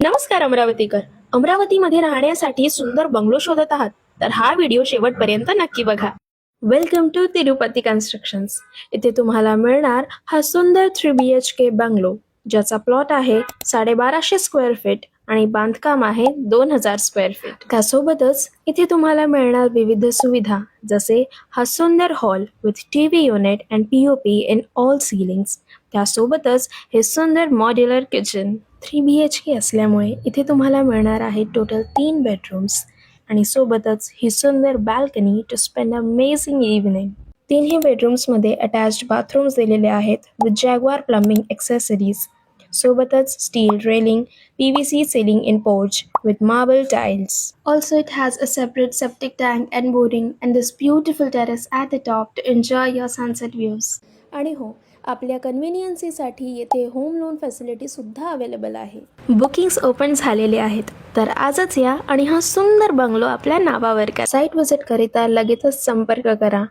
नमस्कार अमरावतीकर. अमरावतीमध्ये राहण्यासाठी सुंदर बंगलो शोधत आहात तर हा व्हिडिओ शेवटपर्यंत नक्की बघा. Welcome to Tirupati constructions. इथे तुम्हाला मिळणार हा सुंदर 3 BHK बंगलो, ज्याचा प्लॉट आहे 1250 स्क्वेअर फीट आणि बांधकाम आहे 2000 स्क्वेअर फीट. त्यासोबतच इथे तुम्हाला मिळणार विविध सुविधा, जसे हा सुंदर hall with TV unit and POP in all ceilings. त्यासोबतच हे सुंदर मॉड्युलर किचन. 3 BHK असल्यामुळे इथे तुम्हाला मिळणार आहे टोटल 3 बेडरूम्स आणि सोबतच ही सुंदर balcony to spend amazing evening. तिन्ही बेडरूम्समध्ये अटॅच्ड बाथरूम्स दिलेले आहेत विथ जॅग्वार प्लंबिंग एक्सेसरीज. सोबतच steel railing, PVC ceiling in porch with marble tiles. Also, it has a separate septic tank and boarding and this beautiful terrace at the top to enjoy your sunset views. आणि हो, आपल्या कन्व्हिनियन्सीसाठी येथे home loan facility सुद्धा available आहे. Bookings open झालेले आहेत, तर आजच या आणि हा सुंदर बंगलो आपल्या नावावर करा. साईट व्हिजिट करिता लगेचच संपर्क करा.